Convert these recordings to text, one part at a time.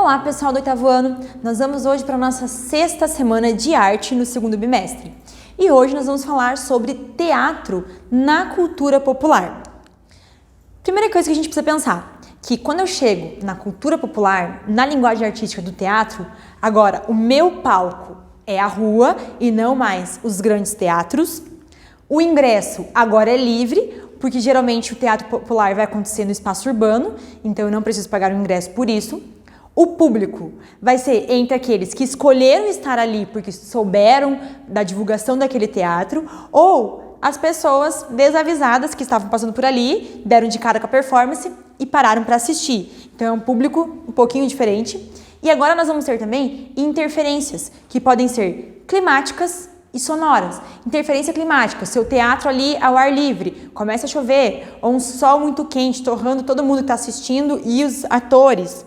Olá pessoal do oitavo ano, nós vamos hoje para a nossa sexta semana de arte no segundo bimestre. E hoje nós vamos falar sobre teatro na cultura popular. Primeira coisa que a gente precisa pensar, que quando eu chego na cultura popular, na linguagem artística do teatro, agora o meu palco é a rua e não mais os grandes teatros. O ingresso agora é livre, porque geralmente o teatro popular vai acontecer no espaço urbano, então eu não preciso pagar o ingresso por isso. O público vai ser entre aqueles que escolheram estar ali porque souberam da divulgação daquele teatro, ou as pessoas desavisadas que estavam passando por ali, deram de cara com a performance e pararam para assistir. Então é um público um pouquinho diferente. E agora nós vamos ter também interferências, que podem ser climáticas e sonoras. Interferência climática, seu teatro ali ao ar livre, começa a chover, ou um sol muito quente torrando todo mundo que está assistindo e os atores.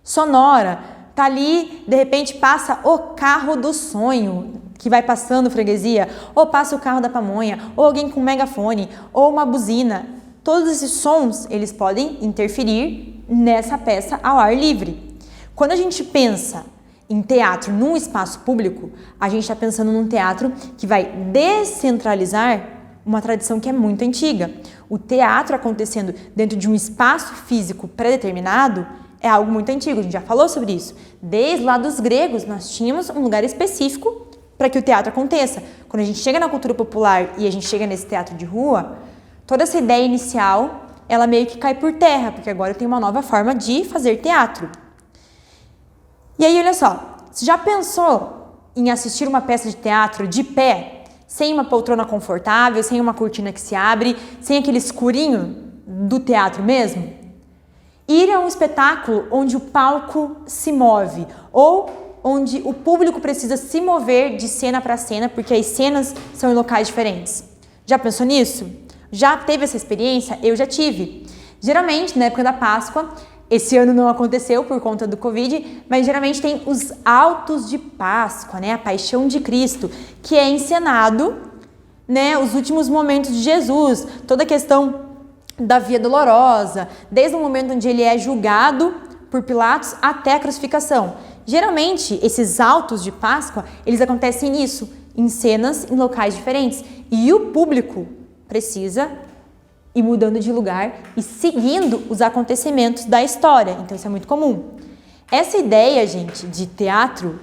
Sonora, tá ali, de repente passa o carro do sonho, que vai passando freguesia, ou passa o carro da pamonha, ou alguém com um megafone, ou uma buzina. Todos esses sons, eles podem interferir nessa peça ao ar livre. Quando a gente pensa em teatro num espaço público, a gente está pensando num teatro que vai descentralizar uma tradição que é muito antiga. O teatro acontecendo dentro de um espaço físico pré-determinado é algo muito antigo, a gente já falou sobre isso. Desde lá dos gregos, nós tínhamos um lugar específico para que o teatro aconteça. Quando a gente chega na cultura popular e a gente chega nesse teatro de rua, toda essa ideia inicial, ela meio que cai por terra, porque agora tem uma nova forma de fazer teatro. E aí, olha só, você já pensou em assistir uma peça de teatro de pé, sem uma poltrona confortável, sem uma cortina que se abre, sem aquele escurinho do teatro mesmo? Ir a um espetáculo onde o palco se move ou onde o público precisa se mover de cena para cena, porque as cenas são em locais diferentes. Já pensou nisso? Já teve essa experiência? Eu já tive. Geralmente, na época da Páscoa, esse ano não aconteceu por conta do Covid, mas geralmente tem os Autos de Páscoa, né? A Paixão de Cristo, que é encenado, né? Os últimos momentos de Jesus, toda a questão da Via Dolorosa, desde o momento onde ele é julgado por Pilatos até a crucificação. Geralmente, esses autos de Páscoa, eles acontecem nisso, em cenas, em locais diferentes. E o público precisa ir mudando de lugar e seguindo os acontecimentos da história. Então, isso é muito comum. Essa ideia, gente, de teatro,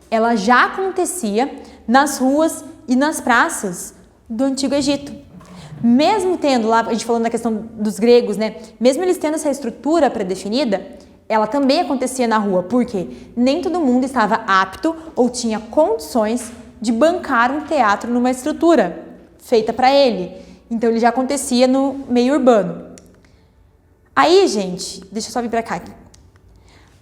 ela já acontecia nas ruas e nas praças do Antigo Egito. Mesmo tendo lá, a gente falando da questão dos gregos, né? Mesmo eles tendo essa estrutura pré-definida, ela também acontecia na rua, porque nem todo mundo estava apto ou tinha condições de bancar um teatro numa estrutura feita para ele. Então ele já acontecia no meio urbano. Aí, gente, deixa eu só vir para cá.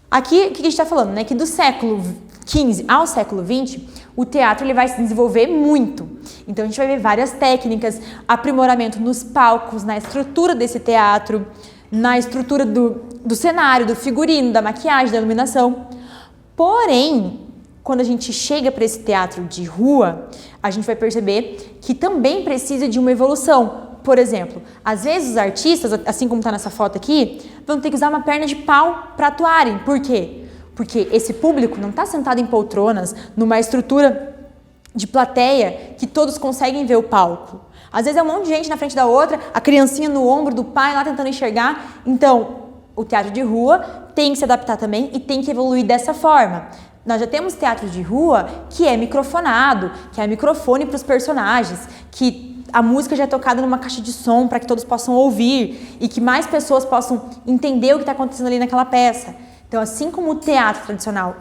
Aqui, o que a gente está falando, né? Que do século XV ao século XX, o teatro ele vai se desenvolver muito. Então a gente vai ver várias técnicas, aprimoramento nos palcos, na estrutura desse teatro, na estrutura do cenário, do figurino, da maquiagem, da iluminação. Porém, quando a gente chega para esse teatro de rua, a gente vai perceber que também precisa de uma evolução. Por exemplo, às vezes os artistas, assim como está nessa foto aqui, vão ter que usar uma perna de pau para atuarem. Por quê? Porque esse público não está sentado em poltronas, numa estrutura de plateia que todos conseguem ver o palco. Às vezes é um monte de gente na frente da outra, a criancinha no ombro do pai lá tentando enxergar. Então, o teatro de rua tem que se adaptar também e tem que evoluir dessa forma. Nós já temos teatro de rua que é microfonado, que é microfone para os personagens, que a música já é tocada numa caixa de som para que todos possam ouvir e que mais pessoas possam entender o que está acontecendo ali naquela peça. Então, assim como o teatro tradicional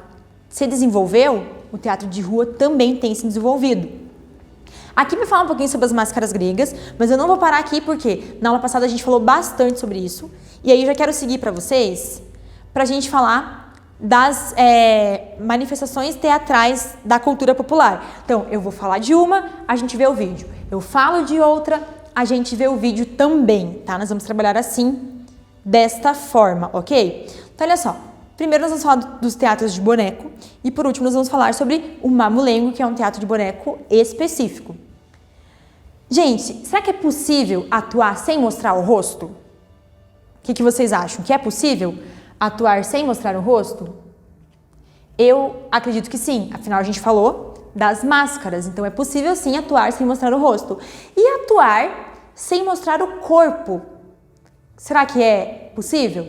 se desenvolveu, o teatro de rua também tem se desenvolvido. Aqui vai falar um pouquinho sobre as máscaras gregas, mas eu não vou parar aqui porque na aula passada a gente falou bastante sobre isso. E aí eu já quero seguir para vocês, para a gente falar das manifestações teatrais da cultura popular. Então, eu vou falar de uma, a gente vê o vídeo. Eu falo de outra, a gente vê o vídeo também, tá? Nós vamos trabalhar assim, desta forma, ok? Então, olha só. Primeiro nós vamos falar dos teatros de boneco e por último nós vamos falar sobre o mamulengo, que é um teatro de boneco específico. Gente, será que é possível atuar sem mostrar o rosto? O que vocês acham? Que é possível? Atuar sem mostrar o rosto? Eu acredito que sim, afinal a gente falou das máscaras, então é possível sim atuar sem mostrar o rosto. E atuar sem mostrar o corpo, será que é possível?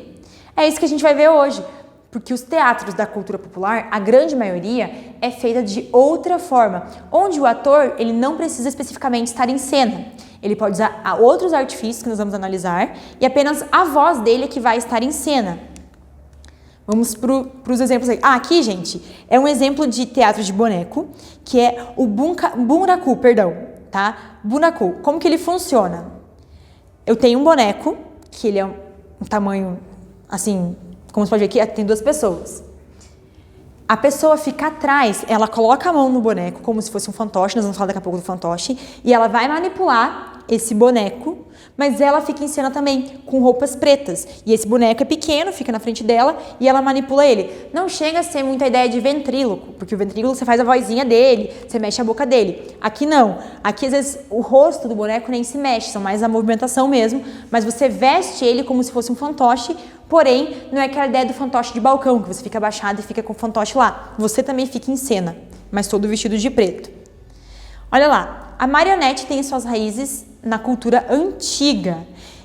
É isso que a gente vai ver hoje, porque os teatros da cultura popular, a grande maioria, é feita de outra forma, onde o ator ele não precisa especificamente estar em cena. Ele pode usar outros artifícios que nós vamos analisar e apenas a voz dele é que vai estar em cena. Vamos para os exemplos aí. Aqui, gente, é um exemplo de teatro de boneco, que é o bunraku, tá? Bunraku. Como que ele funciona? Eu tenho um boneco, que ele é um tamanho, assim, como você pode ver aqui, tem 2 pessoas. A pessoa fica atrás, ela coloca a mão no boneco, como se fosse um fantoche, nós vamos falar daqui a pouco do fantoche, e ela vai manipular esse boneco, mas ela fica em cena também com roupas pretas. E esse boneco é pequeno, fica na frente dela e ela manipula ele. Não chega a ser muita ideia de ventríloco, porque o ventríloco você faz a vozinha dele, você mexe a boca dele. Aqui não. Aqui às vezes o rosto do boneco nem se mexe, são mais a movimentação mesmo, mas você veste ele como se fosse um fantoche, porém não é aquela ideia do fantoche de balcão, que você fica abaixado e fica com o fantoche lá. Você também fica em cena, mas todo vestido de preto. Olha lá, a marionete tem suas raízes na cultura antiga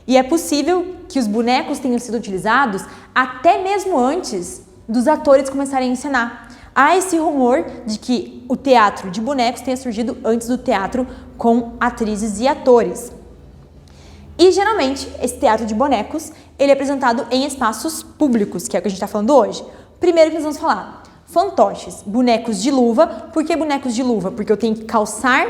e é possível que os bonecos tenham sido utilizados até mesmo antes dos atores começarem a encenar. Há esse rumor de que o teatro de bonecos tenha surgido antes do teatro com atrizes e atores. E geralmente esse teatro de bonecos ele é apresentado em espaços públicos, que é o que a gente está falando hoje. Primeiro que nós vamos falar, fantoches, bonecos de luva. Por que bonecos de luva? Porque eu tenho que calçar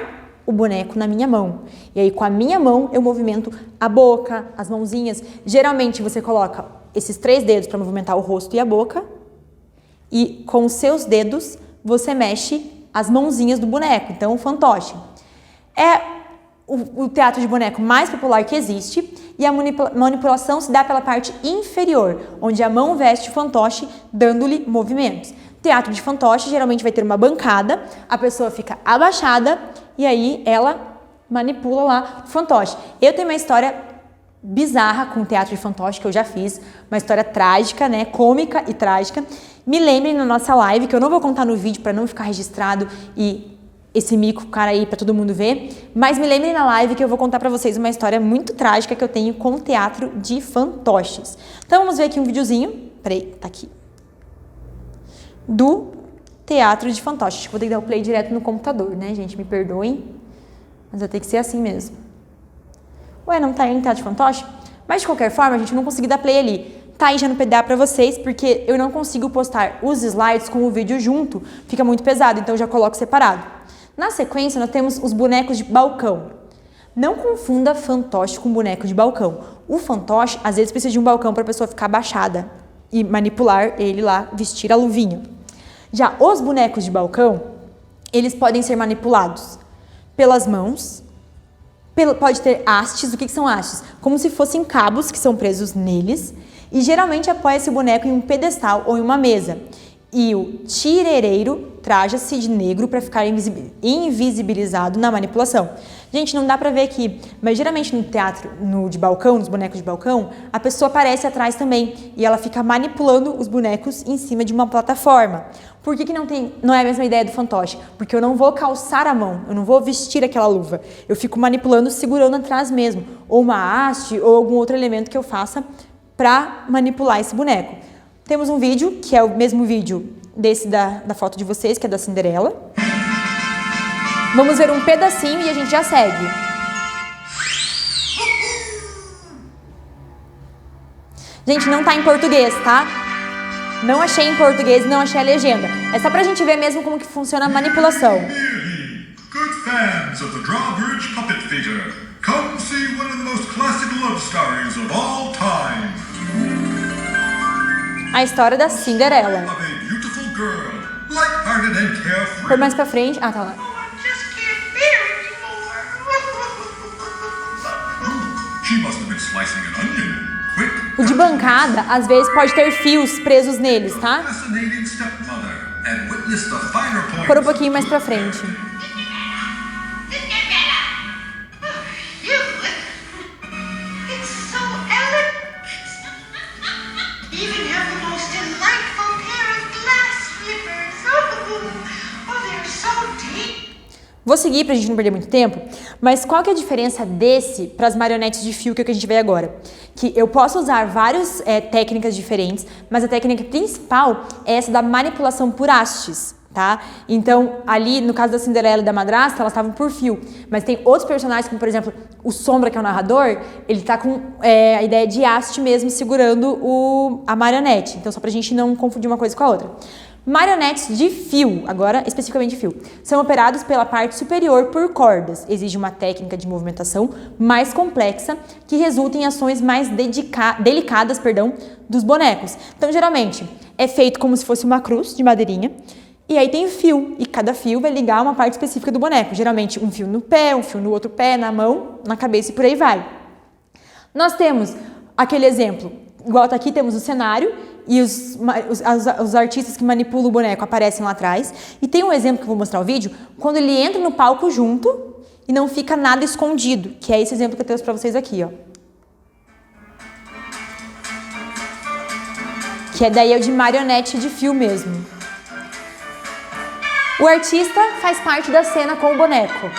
o boneco na minha mão. E aí, com a minha mão, eu movimento a boca, as mãozinhas. Geralmente, você coloca esses 3 dedos para movimentar o rosto e a boca. E com os seus dedos, você mexe as mãozinhas do boneco. Então, o fantoche. É o teatro de boneco mais popular que existe. E a manipulação se dá pela parte inferior, onde a mão veste o fantoche, dando-lhe movimentos. Teatro de fantoche geralmente vai ter uma bancada, a pessoa fica abaixada e aí ela manipula lá o fantoche. Eu tenho uma história bizarra com o teatro de fantoche que eu já fiz, uma história trágica, né, cômica e trágica. Me lembrem na nossa live, que eu não vou contar no vídeo para não ficar registrado e esse mico cara aí para todo mundo ver, mas me lembrem na live que eu vou contar para vocês uma história muito trágica que eu tenho com o teatro de fantoches. Então vamos ver aqui um videozinho, peraí, tá aqui, do teatro de fantoches. Acho que vou ter que dar o play direto no computador, né, gente? Me perdoem, mas vai ter que ser assim mesmo. Ué, não tá aí em teatro de fantoche? Mas de qualquer forma, a gente não consegui dar play ali. Tá aí já no PDA pra vocês, porque eu não consigo postar os slides com o vídeo junto, fica muito pesado, então eu já coloco separado. Na sequência, nós temos os bonecos de balcão. Não confunda fantoche com boneco de balcão. O fantoche, às vezes, precisa de um balcão para a pessoa ficar abaixada e manipular ele lá, vestir a luvinha. Já os bonecos de balcão, eles podem ser manipulados pelas mãos, pode ter hastes. O que são hastes? Como se fossem cabos que são presos neles, e geralmente apoia esse boneco em um pedestal ou em uma mesa. E o tirereiro traja-se de negro para ficar invisibilizado na manipulação. Gente, não dá pra ver aqui, mas geralmente no teatro de balcão, nos bonecos de balcão, a pessoa aparece atrás também e ela fica manipulando os bonecos em cima de uma plataforma. Por que não é a mesma ideia do fantoche? Porque eu não vou calçar a mão, eu não vou vestir aquela luva. Eu fico manipulando, segurando atrás mesmo, ou uma haste ou algum outro elemento que eu faça para manipular esse boneco. Temos um vídeo, que é o mesmo vídeo desse da foto de vocês, que é da Cinderela. Vamos ver um pedacinho e a gente já segue. Gente, não tá em português, tá? Não achei em português, não achei a legenda. É só pra gente ver mesmo como que funciona a manipulação. Good fans of the Drawbridge Puppet Theater, come see one of the most classic love stories of all time. A história da Cinderela. Por mais pra frente... Ah, tá lá. O de bancada, às vezes, pode ter fios presos neles, tá? Por um pouquinho mais pra frente. Even have them seguir pra gente não perder muito tempo, mas qual que é a diferença desse para as marionetes de fio que é o que a gente vê agora? Que eu posso usar várias técnicas diferentes, mas a técnica principal é essa da manipulação por hastes. Tá? Então, ali, no caso da Cinderela e da Madrasta, elas estavam por fio. Mas tem outros personagens, como por exemplo, o Sombra, que é o narrador, ele tá com a ideia de haste mesmo, segurando a marionete. Então, só pra gente não confundir uma coisa com a outra. Marionetes de fio, agora especificamente de fio, são operados pela parte superior por cordas. Exige uma técnica de movimentação mais complexa que resulta em ações mais delicadas dos bonecos. Então, geralmente, é feito como se fosse uma cruz de madeirinha. E aí tem fio, e cada fio vai ligar uma parte específica do boneco. Geralmente um fio no pé, um fio no outro pé, na mão, na cabeça e por aí vai. Nós temos aquele exemplo, igual tá aqui, temos o cenário e os artistas que manipulam o boneco aparecem lá atrás. E tem um exemplo que eu vou mostrar no vídeo, quando ele entra no palco junto e não fica nada escondido, que é esse exemplo que eu trouxe pra vocês aqui, ó. Que é daí o de marionete de fio mesmo. O artista faz parte da cena com o boneco.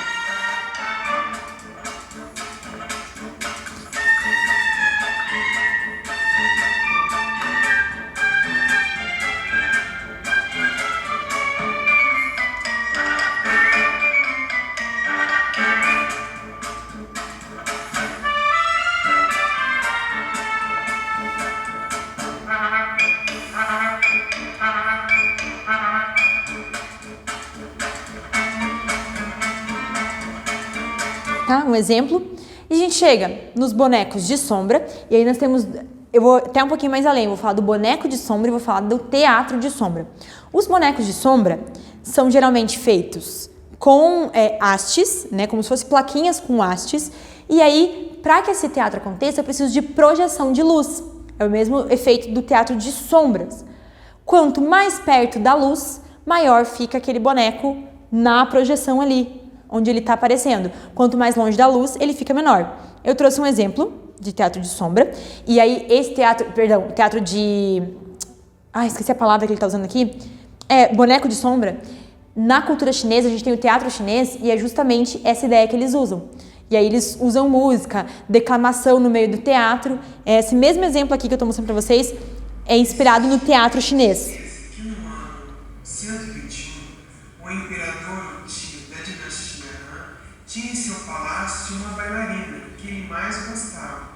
Tá? Um exemplo. E a gente chega nos bonecos de sombra, e aí nós temos, eu vou até um pouquinho mais além, vou falar do boneco de sombra e vou falar do teatro de sombra. Os bonecos de sombra são geralmente feitos com hastes, né, como se fossem plaquinhas com hastes, e aí, para que esse teatro aconteça, eu preciso de projeção de luz. É o mesmo efeito do teatro de sombras. Quanto mais perto da luz, maior fica aquele boneco na projeção ali, onde ele está aparecendo. Quanto mais longe da luz, ele fica menor. Eu trouxe um exemplo de teatro de sombra, e aí esse teatro de... esqueci a palavra que ele está usando aqui. Boneco de sombra. Na cultura chinesa, a gente tem o teatro chinês, e é justamente essa ideia que eles usam. E aí eles usam música, declamação no meio do teatro. Esse mesmo exemplo aqui que eu estou mostrando para vocês é inspirado no teatro chinês. Que no ano 121, o imperador Qi da dinastia Han tinha em seu palácio uma bailarina que ele mais gostava.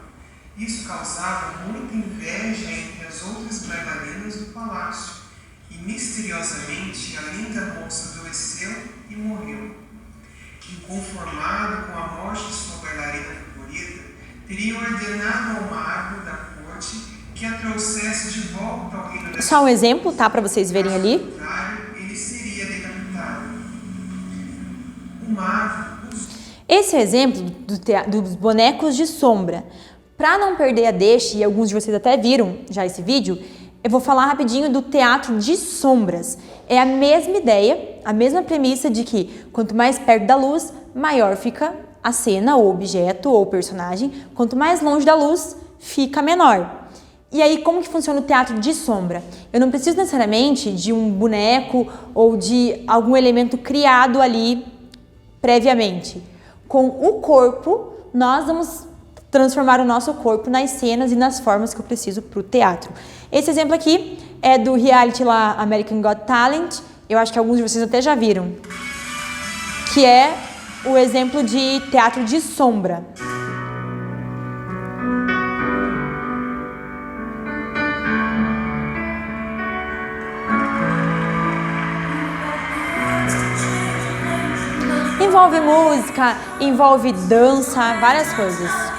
Isso causava muita inveja entre as outras bailarinas do palácio, e misteriosamente a linda moça adoeceu e morreu. Inconformado com a morte de sua bailarina favorita, teria ordenado ao mago da corte que a trouxesse de volta ao reino da... Só um exemplo, tá? Para vocês verem ali. Caso contrário, ele seria decapitado. O mago... Esse é o exemplo dos bonecos de sombra. Para não perder a deixa, e alguns de vocês até viram já esse vídeo, eu vou falar rapidinho do teatro de sombras. É a mesma ideia, a mesma premissa de que quanto mais perto da luz, maior fica a cena, ou objeto, ou personagem. Quanto mais longe da luz, fica menor. E aí, como que funciona o teatro de sombra? Eu não preciso necessariamente de um boneco ou de algum elemento criado ali previamente. Com o corpo, nós vamos transformar o nosso corpo nas cenas e nas formas que eu preciso para o teatro. Esse exemplo aqui é do reality lá, American Got Talent. Eu acho que alguns de vocês até já viram. Que é o exemplo de teatro de sombra. Envolve música, envolve dança, várias coisas.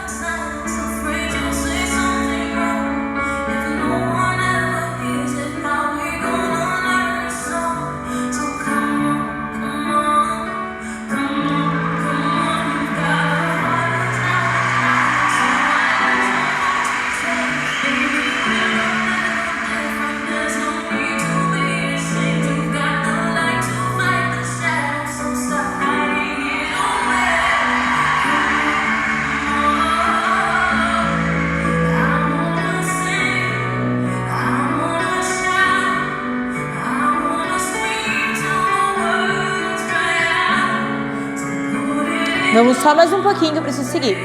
Vamos só mais um pouquinho que eu preciso seguir.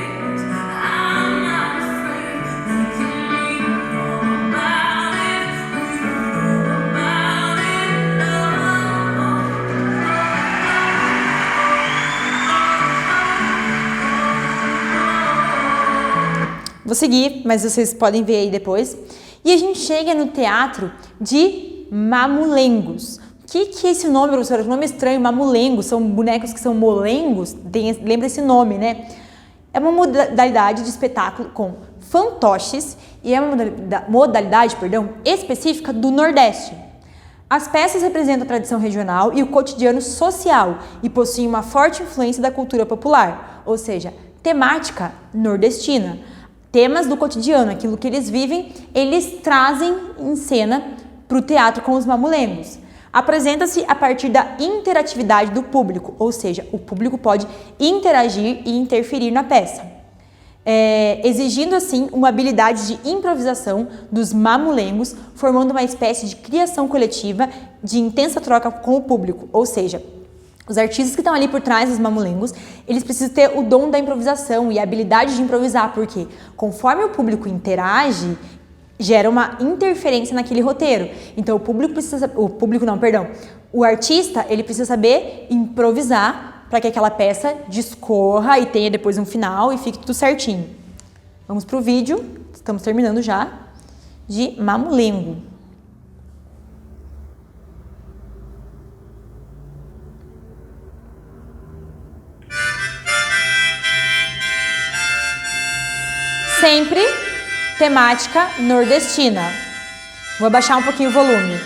Vou seguir, mas vocês podem ver aí depois. E a gente chega no teatro de mamulengos. O que é esse nome, professora? O nome é estranho, mamulengos. São bonecos que são molengos. Lembra esse nome, né? É uma modalidade de espetáculo com fantoches e é uma modalidade específica do Nordeste. As peças representam a tradição regional e o cotidiano social e possuem uma forte influência da cultura popular, ou seja, temática nordestina. Temas do cotidiano, aquilo que eles vivem, eles trazem em cena para o teatro com os mamulengos. Apresenta-se a partir da interatividade do público, ou seja, o público pode interagir e interferir na peça, exigindo assim uma habilidade de improvisação dos mamulengos, formando uma espécie de criação coletiva de intensa troca com o público, ou seja, os artistas que estão ali por trás dos mamulengos, eles precisam ter o dom da improvisação e a habilidade de improvisar, porque conforme o público interage, gera uma interferência naquele roteiro. Então o artista, ele precisa saber improvisar para que aquela peça discorra e tenha depois um final e fique tudo certinho. Vamos pro vídeo, estamos terminando já, de Mamulengo. Sempre temática nordestina. Vou abaixar um pouquinho o volume.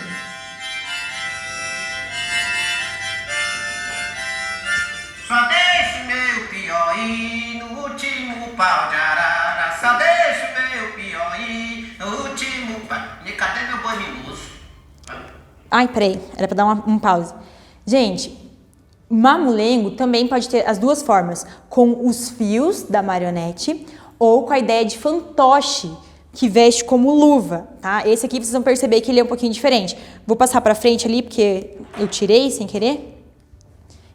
Só deixo meu pior ir no último pau de arara. Só deixo meu pior ir no último pau. E cadê meu boi mimoso? Ai, peraí, era pra dar um pause. Gente, mamulengo também pode ter as duas formas, com os fios da marionete ou com a ideia de fantoche, que veste como luva, tá? Esse aqui vocês vão perceber que ele é um pouquinho diferente. Vou passar pra frente ali, porque eu tirei sem querer.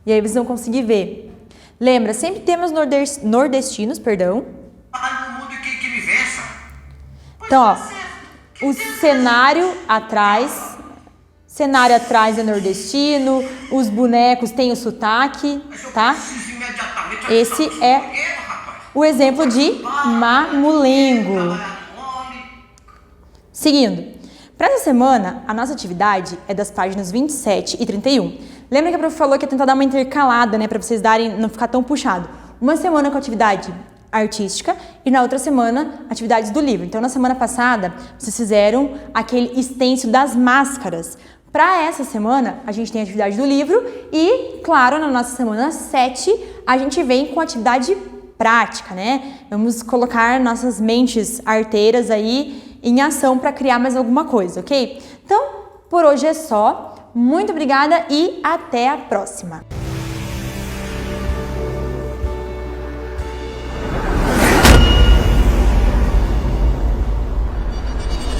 E aí vocês vão conseguir ver. Lembra, sempre temas nordestinos, perdão. Falar no mundo que me vença. Então, ó, o cenário atrás é nordestino, os bonecos têm o sotaque, tá? Esse é o exemplo de mamulengo. Seguindo, para essa semana, a nossa atividade é das páginas 27 e 31. Lembra que a prof falou que ia tentar dar uma intercalada, né, para vocês não ficar tão puxado. Uma semana com atividade artística e na outra semana, atividades do livro. Então, na semana passada, vocês fizeram aquele extenso das máscaras. Para essa semana, a gente tem a atividade do livro e, claro, na nossa semana 7, a gente vem com atividade prática, né? Vamos colocar nossas mentes arteiras aí em ação para criar mais alguma coisa, ok? Então, por hoje é só. Muito obrigada e até a próxima!